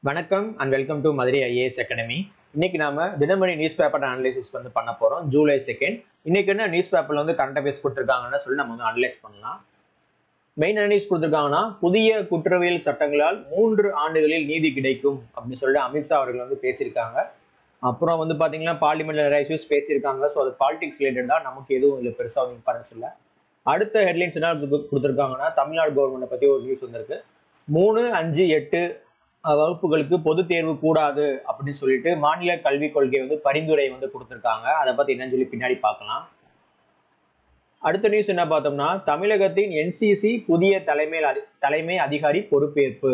வணக்கம் and welcome to Madurai IAS academy. இன்னைக்கு நாம தினமணி நியூஸ் பேப்பர் அனலைசிஸ் பண்ண போறோம். ஜூலை 2. இன்னைக்கு என்ன நியூஸ் பேப்பர்ல கரண்ட் அஃபேர்ஸ் கொடுத்துருக்காங்கன்னு சொல்லி நம்ம அனலைஸ் பண்ணலாம். மெயின் அனலைஸ் கொடுத்துருக்காங்கன்னா, புதிய குற்றவியல் சட்டங்களால் 3 ஆண்டுகளில் நீதி கிடைக்கும் அப்படின்னு சொல்லிட்டு அமித்ஷா அவர்கள் பேசியிருக்காங்க. அப்புறம் பாத்தீங்கன்னா பார்லிமெண்ட்ல நிறைய இஷ்யூஸ் பேசியிருக்காங்க. ஸோ அது பாலிடிக்ஸ் ரிலேட்டட் தான், நமக்கு எதுவும் இல்லை பெருசா இம்பார்ட்டன்ஸ் இல்லை. அடுத்த ஹெட்லைன்ஸ் என்ன கொடுத்துருக்காங்கன்னா, தமிழ்நாடு கவர்மெண்ட் பத்தி ஒரு நியூஸ் வந்திருக்கு. 3, 5, 8 வகுப்புகளுக்கு பொது தேர்வு கூடாது அப்படின்னு சொல்லிட்டு மாநில கல்விக் கொள்கை பரிந்துரை கொடுத்திருக்காங்க. அதை பத்தி என்னன்னு சொல்லி பின்னாடி பார்க்கலாம். அடுத்த நியூஸ் என்ன பார்த்தோம்னா, தமிழகத்தின் என்சிசி புதிய தலைமை அதிகாரி பொறுப்பேற்பு.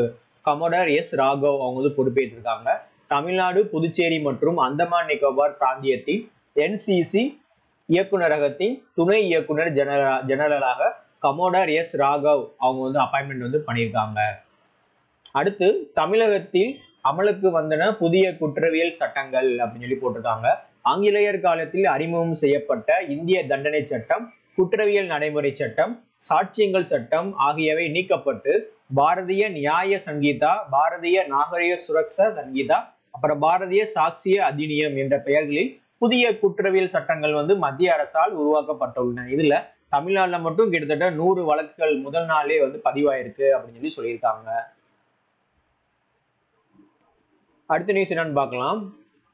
கமோடர் எஸ் ராகவ் அவங்க பொறுப்பேற்றிருக்காங்க. தமிழ்நாடு, புதுச்சேரி மற்றும் அந்தமான் நிக்கோபார் பிராந்தியத்தின் என்சிசி இயக்குநரகத்தின் துணை இயக்குனர் ஜெனரலாக கமோடர் எஸ் ராகவ் அவங்க அப்பாயின்மெண்ட் பண்ணியிருக்காங்க. அடுத்து, தமிழகத்தில் அமலுக்கு வந்தன புதிய குற்றவியல் சட்டங்கள் அப்படின்னு சொல்லி போட்டிருக்காங்க. ஆங்கிலேயர் காலத்தில் அறிமுகம் செய்யப்பட்ட இந்திய தண்டனை சட்டம், குற்றவியல் நடைமுறை சட்டம், சாட்சியங்கள் சட்டம் ஆகியவை நீக்கப்பட்டு பாரதிய நியாய சங்கீதா, பாரதிய நாகரிக சுரக்ஷா சங்கீதா, அப்புறம் பாரதிய சாட்சிய அதிநியம் என்ற பெயர்களில் புதிய குற்றவியல் சட்டங்கள் மத்திய அரசால் உருவாக்கப்பட்டுள்ளன. இதுல தமிழ்நாட்டில் மட்டும் கிட்டத்தட்ட 100 வழக்குகள் முதல் நாளே பதிவாயிருக்கு அப்படின்னு சொல்லியிருக்காங்க. அடுத்த நியூஸ் என்னன்னு பார்க்கலாம்.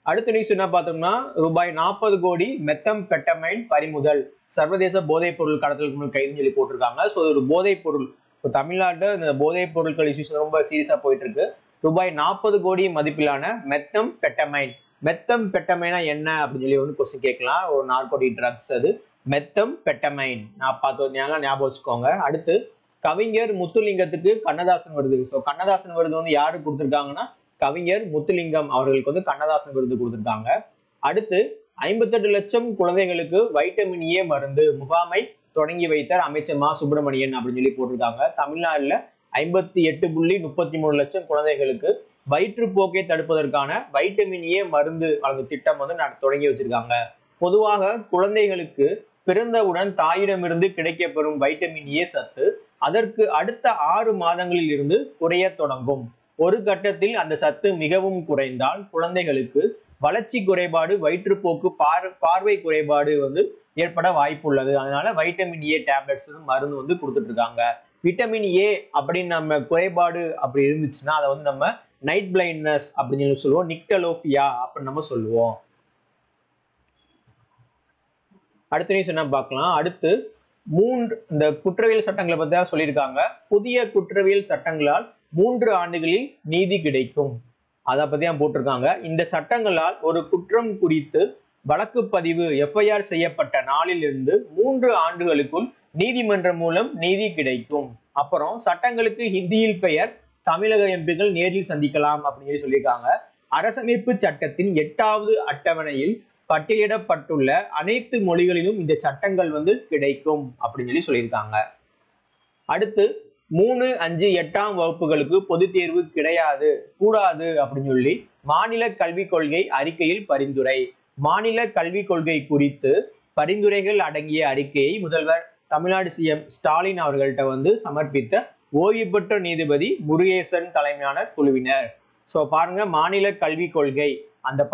அடுத்த நியூஸ் என்ன பார்த்தோம்னா, ரூபாய் 40 கோடி மெத்தம்பெட்டமைன் பறிமுதல். சர்வதேச போதைப் பொருள் கடத்தலுக்கு கைதுன்னு சொல்லி போட்டிருக்காங்க. ஸோ ஒரு போதைப் பொருள், இப்போ தமிழ்நாட்டில் இந்த போதைப் பொருட்கள் இஷ்யூஸ் ரொம்ப சீரியஸா போயிட்டு இருக்கு. ரூபாய் 40 கோடி மதிப்பிலான மெத்தம்பெட்டமைன். மெத்தம்பெட்டமைனா என்ன அப்படின்னு சொல்லி கொஸ்டின் கேட்கலாம். ஒரு நார்கோட்டிக் ட்ரக்ஸ் அது மெத்தம்பெட்டமைன். ஞாபகம் வச்சுக்கோங்க. அடுத்து, கவிஞர் முத்துலிங்கத்துக்கு கண்ணதாசன் விருது. ஸோ கண்ணதாசன் விருது யாரு கொடுத்துருக்காங்கன்னா, கவிஞர் முத்துலிங்கம் அவர்களுக்கு கண்ணதாசன் விருது கொடுத்திருக்காங்க. அடுத்து, 58 லட்சம் குழந்தைகளுக்கு வைட்டமின் ஏ மருந்து முகாமை தொடங்கி வைத்தார் அமைச்சர் மா சுப்பிரமணியன் அப்படின்னு சொல்லி போட்டிருக்காங்க. தமிழ்நாடுல 58.33 லட்சம் குழந்தைகளுக்கு வயிற்றுப்போக்கை தடுப்பதற்கான வைட்டமின் ஏ மருந்து வழங்கும் திட்டம் தொடங்கி வச்சிருக்காங்க. பொதுவாக குழந்தைகளுக்கு பிறந்தவுடன் தாயிடமிருந்து கிடைக்கப்பெறும் வைட்டமின் ஏ சத்து அதற்கு அடுத்த 6 மாதங்களில் இருந்து குறைய தொடங்கும். ஒரு கட்டத்தில் அந்த சத்து மிகவும் குறைந்தால் குழந்தைகளுக்கு வளர்ச்சி குறைபாடு, வயிற்றுப்போக்கு, பார்வை குறைபாடு ஏற்பட வாய்ப்பு உள்ளது. அதனால வைட்டமின் ஏ டேப்லெட்ஸ் மருந்து கொடுத்துட்டு இருக்காங்க. விட்டமின் ஏ அப்படின்னு நம்ம குறைபாடு அப்படி இருந்துச்சுன்னா அதை நம்ம நைட் பிளைண்ட்னஸ் அப்படின்னு சொல்லுவோம், நிக்டலோபியா அப்படின்னு நம்ம சொல்லுவோம். அடுத்த நியூஸ் என்ன பார்க்கலாம். அடுத்து, இந்த குற்றவியல் சட்டங்களை பத்தி சொல்லியிருக்காங்க. புதிய குற்றவியல் சட்டங்களால் 3 ஆண்டுகளில் நீதி கிடைக்கும். அதை பத்தி போட்டிருக்காங்க. இந்த சட்டங்களால் ஒரு குற்றம் குறித்து வழக்கு பதிவு எஃப்ஐஆர் செய்யப்பட்ட நாளில் இருந்து 3 ஆண்டுகளுக்குள் நீதிமன்றம் மூலம் நீதி கிடைக்கும். அப்புறம் சட்டங்களுக்கு ஹிந்தியில் பெயர் தமிழக எம்பிக்கள் நேரில் சந்திக்கலாம் அப்படின்னு சொல்லியிருக்காங்க. அரசமைப்பு சட்டத்தின் 8வது அட்டவணையில் பட்டியலிடப்பட்டுள்ள அனைத்து மொழிகளிலும் இந்த சட்டங்கள் கிடைக்கும் அப்படின்னு சொல்லியிருக்காங்க. அடுத்து, 3, 5, 8ஆம் வகுப்புகளுக்கு பொது தேர்வு கூடாது அப்படின்னு சொல்லி மாநில கல்விக் கொள்கை அறிக்கையில் பரிந்துரை. மாநில கல்விக் கொள்கை குறித்து பரிந்துரைகள் அடங்கிய அறிக்கையை முதல்வர் தமிழ்நாடு சிஎம் ஸ்டாலின் அவர்கள்ட்ட சமர்ப்பித்த ஓய்வு பெற்ற நீதிபதி முருகேசன் தலைமையான குழுவினர். ஸோ பாருங்க, மாநில கல்விக் கொள்கை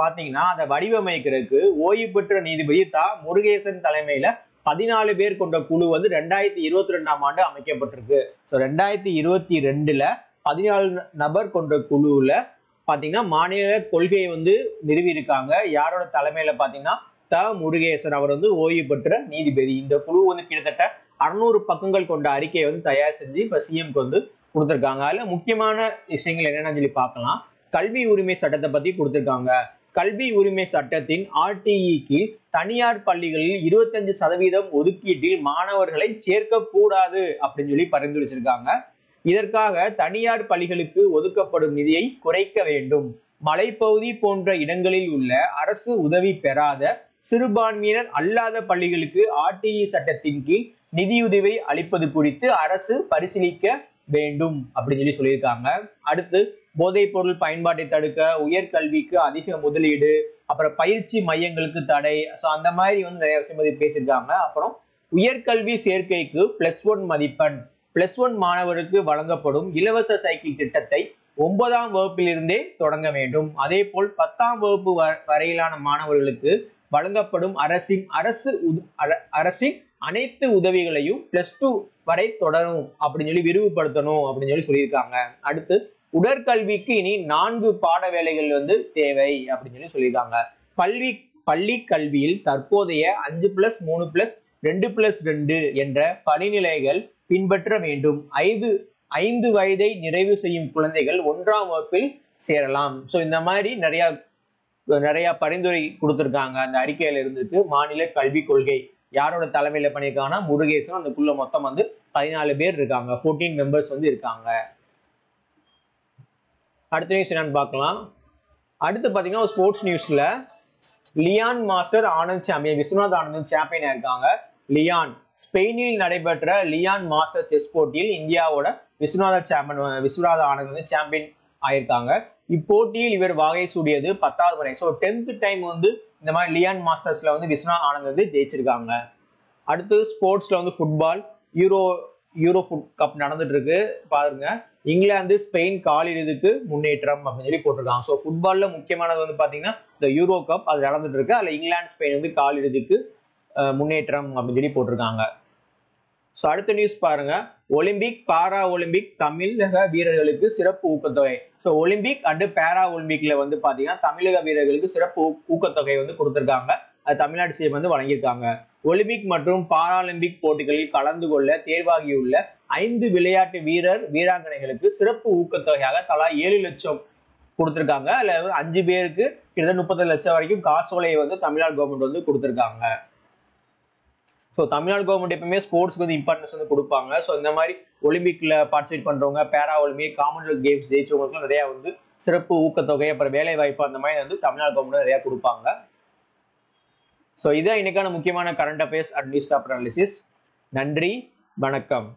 பாத்தீங்கன்னா அதை வடிவமைக்கிறதுக்கு ஓய்வு பெற்ற நீதிபதி முருகேசன் தலைமையில 14 பேர் கொண்ட குழு 2022ஆம் ஆண்டு அமைக்கப்பட்டிருக்கு. ஸோ 2022ல 14 நபர் கொண்ட குழுவுல பாத்தீங்கன்னா மாநில கொள்கையை நிறுவி இருக்காங்க. யாரோட தலைமையில பாத்தீங்கன்னா முருகேசன் அவர் ஓய்வு பெற்ற நீதிபதி. இந்த குழு கிட்டத்தட்ட 600 பக்கங்கள் கொண்ட அறிக்கையை தயார் செஞ்சு இப்ப சிஎம்க்கு கொடுத்திருக்காங்க. அதுல முக்கியமான விஷயங்கள் என்னன்னு சொல்லி பார்க்கலாம். கல்வி உரிமை சட்டத்தை பத்தி கொடுத்திருக்காங்க. கல்வி உரிமை சட்டத்தின் RTE தனியார் பள்ளிகளில் 25% ஒதுக்கீட்டில் மாணவர்களை சேர்க்க கூடாது அப்படின்னு சொல்லி பரிந்துரைச்சிருக்காங்க. இதற்காக தனியார் பள்ளிகளுக்கு ஒதுக்கப்படும் நிதியை குறைக்க வேண்டும். மலைப்பகுதி போன்ற இடங்களில் உள்ள அரசு உதவி பெறாத சிறுபான்மையினர் அல்லாத பள்ளிகளுக்கு RTE சட்டத்தின் கீழ் நிதியுதவி அளிப்பது குறித்து அரசு பரிசீலிக்க வேண்டும் அப்படின்னு சொல்லியிருக்காங்க. அடுத்து, போதைப் பொருள் பயன்பாட்டை தடுக்க, உயர்கல்விக்கு அதிக முதலீடு, அப்புறம் பயிற்சி மையங்களுக்கு தடை, ஸோ அந்த மாதிரி நிறைய விஷயம் பேசியிருக்காங்க. அப்புறம் உயர்கல்வி சேர்க்கைக்கு +1 மதிப்பெண், +1 மாணவருக்கு வழங்கப்படும் இலவச சைக்கிள் திட்டத்தை 9ஆம் வகுப்பிலிருந்தே தொடங்க வேண்டும். அதே போல் 10ஆம் வகுப்பு வரையிலான மாணவர்களுக்கு வழங்கப்படும் அரசின் அனைத்து உதவிகளையும் +2 வரை தொடரும் அப்படின்னு சொல்லி விரிவுபடுத்தணும் அப்படின்னு சொல்லியிருக்காங்க. அடுத்து உடற்கல்விக்கு இனி 4 பாட வேலைகள் தேவை அப்படின்னு சொல்லியிருக்காங்க. பள்ளி கல்வியில் தற்போதைய 5+3+2+2 என்ற படிநிலைகள் பின்பற்ற வேண்டும். 5 வயதை நிறைவு செய்யும் குழந்தைகள் 1ஆம் வகுப்பில் சேரலாம். ஸோ இந்த மாதிரி நிறைய பரிந்துரை கொடுத்திருக்காங்க. அந்த அறிக்கையில இருந்துட்டு மாநில கல்விக் கொள்கை யாரோட தலைமையில பண்ணியிருக்காங்கன்னா முருகேசன். அதுக்குள்ள மொத்தம் 14 பேர் இருக்காங்க. 14 மெம்பர்ஸ் இருக்காங்க. அடுத்த நியூஸ் என்னன்னு பார்க்கலாம். அடுத்து பாத்தீங்கன்னா ஸ்போர்ட்ஸ் நியூஸ்ல Leon master Anand champion, Viswanath Anand champion இருக்காங்க. லியான் ஸ்பெயினில் நடைபெற்ற லியான் மாஸ்டர் செஸ் போட்டியில் இந்தியாவோட விஸ்வநாத் ஆனந்த் சாம்பியன் ஆயிருக்காங்க. இப்போட்டியில் இவர் வாகை சூடியது 10வது முறை. ஸோ 10th டைம் இந்த மாதிரி லியான் மாஸ்டர்ஸ்ல விஸ்வநாத் ஆனந்த் ஜெயிச்சிருக்காங்க. அடுத்து ஸ்போர்ட்ஸ்ல ஃபுட்பால் யூரோ ஃபுட் கப் நடந்துட்டு இருக்கு பாருங்க. இங்கிலாந்து ஸ்பெயின் காலிறுதிக்கு முன்னேற்றம் அப்படின்னு சொல்லி போட்டிருக்காங்க. ஸோ ஃபுட்பால்ல முக்கியமானது பாத்தீங்கன்னா இந்த யூரோ கப் அது நடந்துட்டு இருக்கு. அதுல இங்கிலாந்து ஸ்பெயின் காலிறுதிக்கு முன்னேற்றம் அப்படின்னு சொல்லி போட்டிருக்காங்க. ஸோ அடுத்த நியூஸ் பாருங்க. ஒலிம்பிக் பாரா ஒலிம்பிக் தமிழக வீரர்களுக்கு சிறப்பு ஊக்கத்தொகை. ஸோ ஒலிம்பிக் அண்ட் பாரா ஒலிம்பிக்ல பாத்தீங்கன்னா தமிழக வீரர்களுக்கு சிறப்பு ஊக்கத்தொகை கொடுத்திருக்காங்க. அது தமிழ்நாடு சிஎம் வழங்கியிருக்காங்க. ஒலிம்பிக் மற்றும் பாராலிம்பிக் போட்டிகளில் கலந்து கொள்ள தேர்வாகியுள்ள 5 விளையாட்டு வீராங்கனைகளுக்கு சிறப்பு ஊக்கத்தொகையாக தலா 7 லட்சம் கொடுத்திருக்காங்க. அதுல 5 பேருக்கு கிட்டத்தட்ட 30 லட்சம் வரைக்கும் காசோலையை தமிழ்நாடு கவர்மெண்ட் கொடுத்திருக்காங்க. ஸோ தமிழ்நாடு கவர்மெண்ட் எப்பவுமே ஸ்போர்ட்ஸ்க்கு இம்பார்ட்டன்ஸ் கொடுப்பாங்க. ஸோ இந்த மாதிரி ஒலிம்பிக்ல பார்ட்டிசிபேட் பண்றவங்க, பேரா ஒலிம்பிக், காமன்வெல்த் கேம்ஸ் ஜெயிச்சவங்களுக்கு நிறைய சிறப்பு ஊக்கத்தொகை, அப்புறம் வேலை வாய்ப்பு அந்த மாதிரி தமிழ்நாடு கவர்மெண்ட் நிறைய கொடுப்பாங்க. ஸோ இதான் இன்னைக்கான முக்கியமான current affairs and news paper analysis. நன்றி, வணக்கம்.